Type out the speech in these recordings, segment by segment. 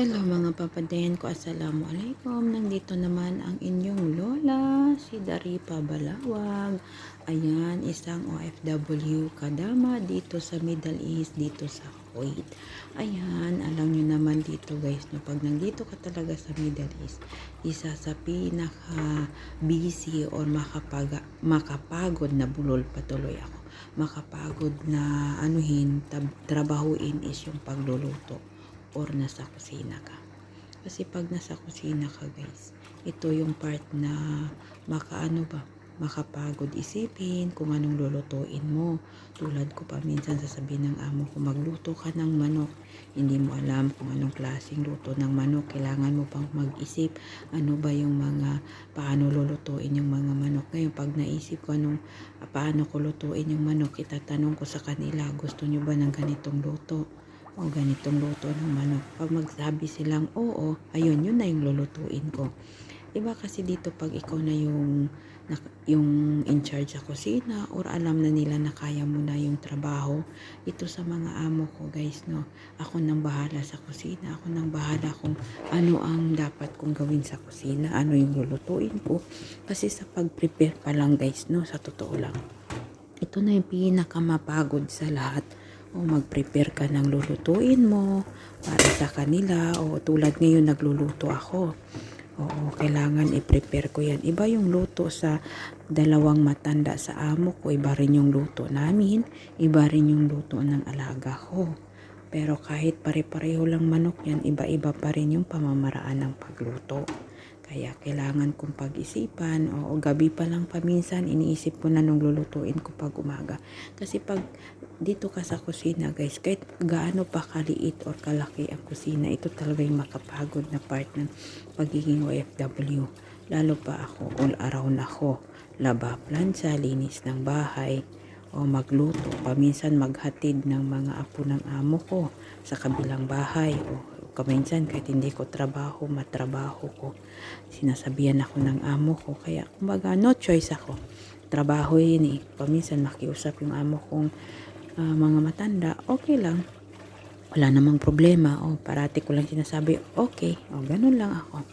Hello mga papadayan ko, assalamualaikum. Nandito naman ang inyong lola, si Daripa Balawag. Ayan, isang OFW kadama dito sa Middle East, dito sa Kuwait. Ayan, alam nyo naman dito guys, no, pag nandito ka talaga sa Middle East, isa sa pinaka busy or makapagod na bulol, patuloy ako. Makapagod na trabahuin is yung pagluluto or nasa kusina ka. Kasi pag nasa kusina ka guys, ito yung part na makapagod isipin kung anong lulutuin mo. Tulad ko pa minsan sasabihin ng amo ko, magluto ka ng manok. Hindi mo alam kung anong klaseng luto ng manok. Kailangan mo pang mag-isip ano ba yung paano lulutuin yung mga manok. Ngayon pag naisip ko paano ko lutuin yung manok, itatanong ko sa kanila, gusto nyo ba ng ganitong luto? O ganitong luto ng manok. Pag magsabi silang oo, ayun, yun na yung lulutuin ko. Iba kasi dito pag ikaw na yung in charge sa kusina or alam na nila na kaya mo na yung trabaho. Ito sa mga amo ko guys, no. Ako nang bahala sa kusina. Ako nang bahala kung ano ang dapat kong gawin sa kusina. Ano yung lulutuin ko. Kasi sa pag-prepare pa lang guys, no, sa totoo lang. Ito na yung pinakamapagod sa lahat. O mag-prepare ka ng lulutuin mo para sa kanila. O tulad ngayon nagluluto ako. Oo, kailangan i-prepare ko yan. Iba yung luto sa dalawang matanda sa amo ko. Iba rin yung luto namin. Iba rin yung luto ng alaga ko. Pero kahit pare-pareho lang manok yan, iba-iba pa rin yung pamamaraan ng pagluto. Kaya kailangan kong pag-isipan. O gabi pa lang paminsan, iniisip ko na nung lulutuin ko pag umaga. Kasi pag dito ka sa kusina guys, kahit gaano pa kaliit or kalaki ang kusina, ito talaga yung makapagod na part ng pagiging OFW. Lalo pa ako, all around ako. Laba, plansa, linis ng bahay, o magluto. Paminsan maghatid ng mga apo ng amo ko sa kabilang bahay. O kaminsan kahit hindi ko matrabaho ko. Sinasabihan ako ng amo ko. Kaya kumbaga no choice ako. Trabaho yun eh. Paminsan makiusap yung amo kong mga matanda, okay lang. Wala namang problema. O parati ko lang sinasabi, okay. O ganun lang ako.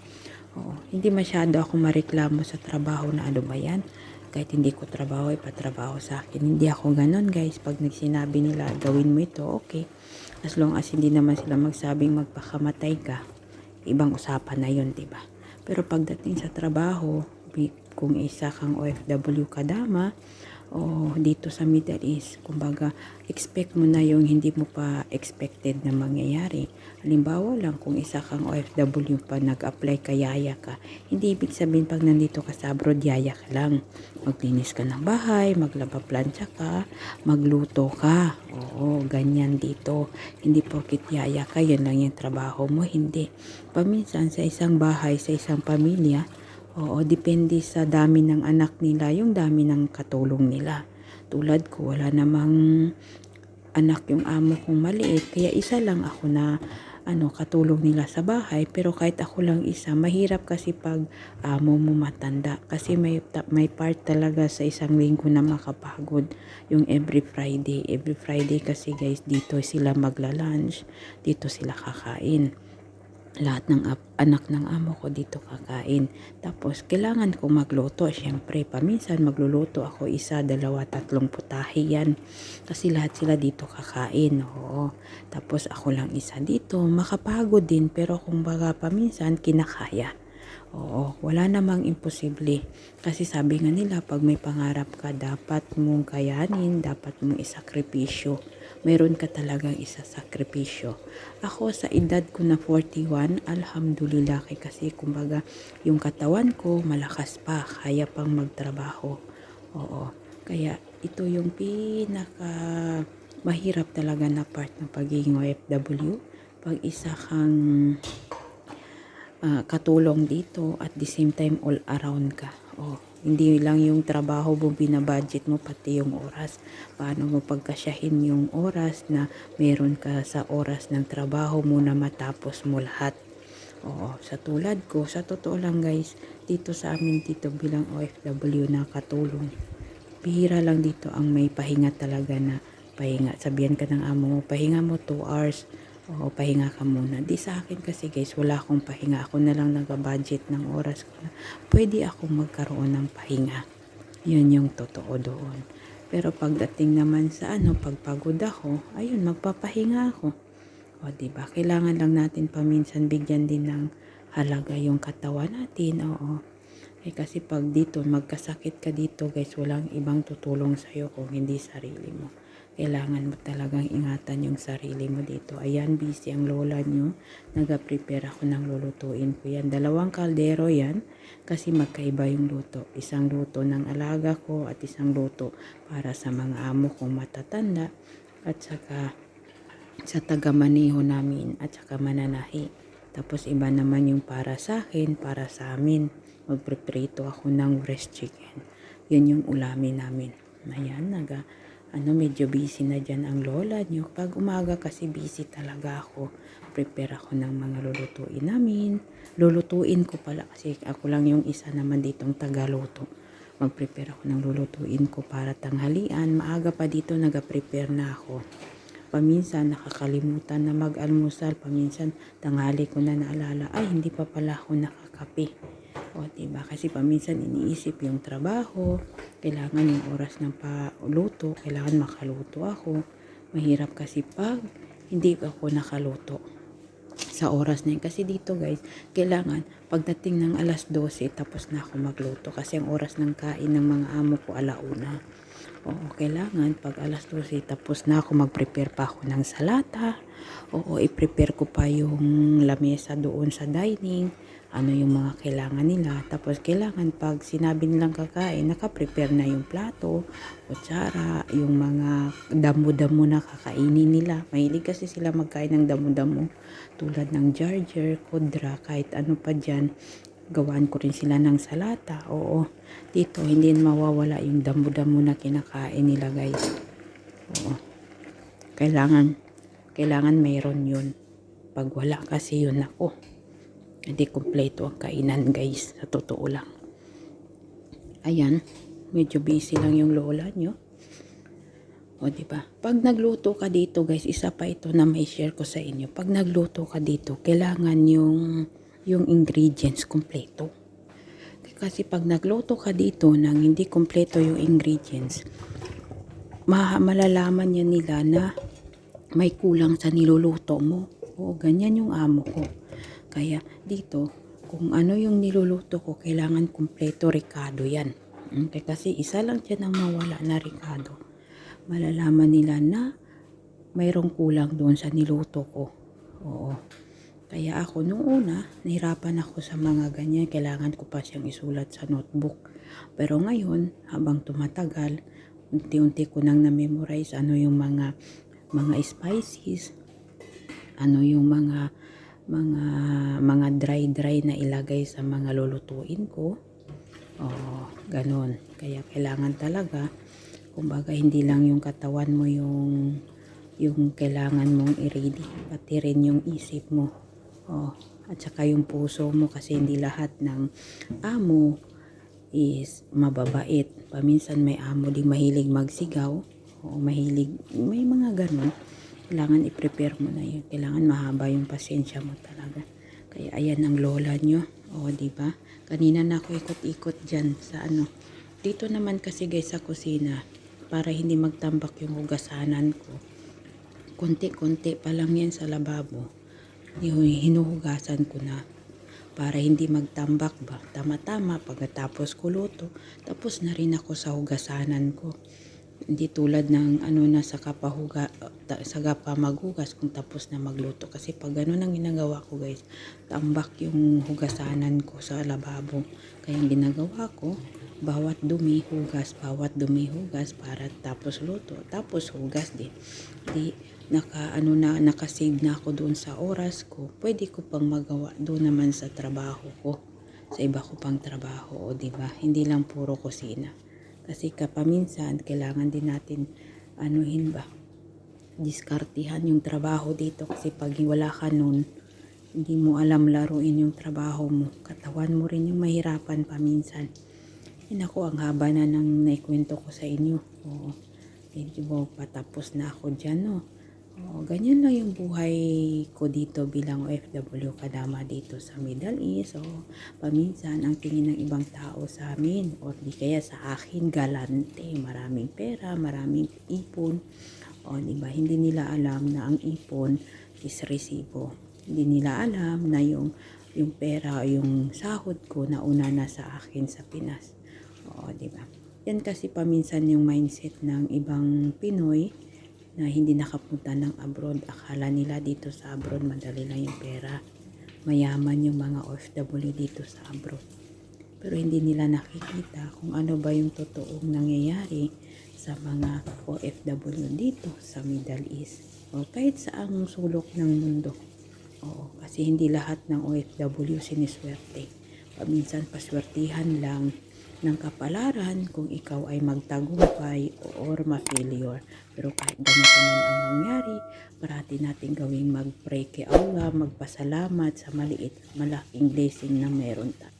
O, hindi masyado ako mareklamo sa trabaho na ano ba yan. Kahit hindi ko trabaho, ipatrabaho sa akin. Hindi ako ganun guys. Pag nagsinabi nila, gawin mo ito, okay. As long as hindi naman sila magsabing magpakamatay ka, ibang usapan na yun, diba? Pero pagdating sa trabaho, kung isa kang OFW kadama, o dito sa Middle East, kumbaga, expect mo na yung hindi mo pa expected na mangyayari. Halimbawa lang, kung isa kang OFW pa nag-apply ka, yaya ka, hindi ibig sabihin pag nandito ka sa abroad, yaya ka lang. Maglinis ka ng bahay, maglaba plancha ka, magluto ka. Oo, ganyan dito. Hindi porkit yaya ka, yun lang yung trabaho mo. Hindi. Paminsan sa isang bahay, sa isang pamilya, oo, depende sa dami ng anak nila, yung dami ng katulong nila. Tulad ko, wala namang anak yung amo kong maliit, kaya isa lang ako na katulong nila sa bahay. Pero kahit ako lang isa, mahirap kasi pag amo mo matanda. Kasi may part talaga sa isang linggo na makapagod, yung every Friday. Every Friday kasi guys, dito sila magla-lunch, dito sila kakain. Lahat ng anak ng amo ko dito kakain. Tapos, kailangan ko magluto. Siyempre, paminsan magluluto ako 1, 2, 3 putahe yan. Kasi lahat sila dito kakain. Oo. Tapos, ako lang isa dito. Makapagod din, pero kung baga paminsan, kinakaya. Oo, wala namang imposible. Kasi sabi nga nila, pag may pangarap ka, dapat mong kayanin, dapat mong isakripisyo. Meron ka talagang isasakripisyo. Ako sa edad ko na 41, alhamdulillah, kasi kumbaga yung katawan ko malakas pa, kaya pang magtrabaho. Oo, kaya ito yung pinaka mahirap talaga na part ng pagiging OFW. Pag isa kang katulong dito at the same time all around ka. Hindi lang yung trabaho mo binabudget mo, pati yung oras. Paano mo pagkasyahin yung oras na meron ka sa oras ng trabaho mo na matapos mo lahat. Oo, sa tulad ko, sa totoo lang guys, dito sa amin dito bilang OFW na katulong, bihira lang dito ang may pahinga talaga na pahinga. Sabihan ka ng amo mo, pahinga mo 2 hours. Oo, pahinga ka muna. Di sa akin kasi guys, wala akong pahinga. Ako na lang nag-budget ng oras ko na pwede akong magkaroon ng pahinga. Yun yung totoo doon. Pero pagdating naman sa pagpagod ako, ayun, magpapahinga ako. O, diba? Kailangan lang natin paminsan bigyan din ng halaga yung katawan natin. Oo. Kasi pag dito, magkasakit ka dito, guys, walang ibang tutulong sa'yo kung hindi sarili mo. Kailangan mo talagang ingatan yung sarili mo dito. Ayan, busy ang lola nyo. Nag-prepare ako ng lulutuin ko yan. 2 kaldero yan kasi magkaiba yung luto. Isang luto ng alaga ko at isang luto para sa mga amo kong matatanda at saka sa taga-maneho namin at saka mananahi. Tapos iba naman yung para sa akin, para sa amin. Magpreprito ako ng breast chicken. Yun yung ulamin namin. Ayan, medyo busy na dyan ang lola nyo. Pag umaga kasi busy talaga ako. Prepare ako ng mga lulutuin namin. Lulutuin ko pala kasi ako lang yung isa naman ditong tagaluto. Mag-prepare ako ng lulutuin ko para tanghalian. Maaga pa dito nag-prepare na ako. Paminsan nakakalimutan na mag-almusal. Paminsan tanghali ko na naalala, ay hindi pa pala ako nakakape. O diba? Kasi paminsan iniisip yung trabaho. Kailangan yung oras ng paluto. Kailangan makaluto ako. Mahirap kasi pag hindi ako nakaluto sa oras na yun. Kasi dito guys, kailangan pagdating ng alas 12 tapos na ako magluto. Kasi ang oras ng kain ng mga amo ko 1:00. Oo, kailangan pag alas 12 tapos na ako, mag-prepare pa ako ng salata. Oo, i-prepare ko pa yung lamesa doon sa dining. Ano yung mga kailangan nila. Tapos kailangan pag sinabi nilang kakain, naka-prepare na yung plato, kutsara, yung mga damo-damo na kakainin nila. Mahilig kasi sila magkain ng damo-damo. Tulad ng jar-jar, kudra, kahit ano pa dyan. Gawaan ko rin sila ng salata. Oo, dito hindi mawawala yung damo-damo na kinakain nila guys. Oo, kailangan mayroon yun. Pag wala kasi yun, ako hindi kompleto ang kainan guys, sa totoo lang. Ayan, medyo busy lang yung lola nyo. O diba, pag nagluto ka dito guys, isa pa ito na may share ko sa inyo. Pag nagluto ka dito, kailangan yung ingredients kompleto. Kasi pag nagluto ka dito nang hindi kompleto yung ingredients, malalaman yan nila na may kulang sa niluluto mo. O ganyan yung amo ko. Kaya dito, kung ano yung niluluto ko, kailangan kompleto ricado yan. Okay, kasi isa lang dyan ang mawala na ricado. Malalaman nila na mayroong kulang doon sa niluto ko. Oo. Kaya ako nung una, nahirapan ako sa mga ganyan. Kailangan ko pa siyang isulat sa notebook. Pero ngayon, habang tumatagal, unti-unti ko nang na-memorize ano yung mga spices, ano yung mga dry na ilagay sa mga lulutuin ko. Oh, ganun. Kaya kailangan talaga, kumbaga hindi lang yung katawan mo yung kailangan mong i-ready, pati rin yung isip mo. Oh, at saka yung puso mo, kasi hindi lahat ng amo is mababait. Paminsan may amo ding mahilig magsigaw. O may mga ganun. Kailangan i-prepare mo na yun. Kailangan mahaba yung pasensya mo talaga. Kaya ayan ang lola nyo. O diba? Kanina na ako ikot-ikot dyan sa Dito naman kasi guys sa kusina, para hindi magtambak yung hugasanan ko. Konti-konti pa lang yan sa lababo. Hinuhugasan ko na para hindi magtambak ba. Tama-tama pagkatapos ko luto, tapos na rin ako sa hugasanan ko. Hindi tulad ng na saka pa maghugas kung tapos na magluto. Kasi pag ganun ang ginagawa ko guys, tambak yung hugasanan ko sa lababo. Kaya ang ginagawa ko, bawat dumi hugas para tapos luto, tapos hugas din. Di nakasave na ako doon sa oras ko. Pwede ko pang magawa doon naman sa trabaho ko. Sa iba ko pang trabaho, o diba? Hindi lang puro kusina. Kasi kapaminsan kailangan din natin diskartihan yung trabaho dito. Kasi pag wala ka nun, hindi mo alam laruin yung trabaho mo. Katawan mo rin yung mahirapan paminsan. Naku, ang haba na nang naikwento ko sa inyo. Oo. Medyo patapos na ako dyan, no? Oo, ganyan lang yung buhay ko dito bilang OFW kadama dito sa Middle East. So, paminsan ang tingin ng ibang tao sa amin o di kaya sa akin galante, maraming pera, maraming ipon. O, di ba? Hindi nila alam na ang ipon is resibo. Hindi nila alam na yung pera, yung sahod ko na una na sa akin sa Pinas. O, di ba? Yan kasi paminsan yung mindset ng ibang Pinoy na hindi nakapunta ng abroad. Akala nila dito sa abroad madali lang yung pera. Mayaman yung mga OFW dito sa abroad. Pero hindi nila nakikita kung ano ba yung totoong nangyayari sa mga OFW dito sa Middle East o kahit saang sulok ng mundo. Oo, kasi hindi lahat ng OFW siniswerte. Paminsan paswertihan lang ng kapalaran kung ikaw ay magtagumpay or ma-failure. Pero kahit ganito man ang mangyari, parati natin gawing mag-pray kay Allah, magpasalamat sa maliit, malaking blessing na meron tayo.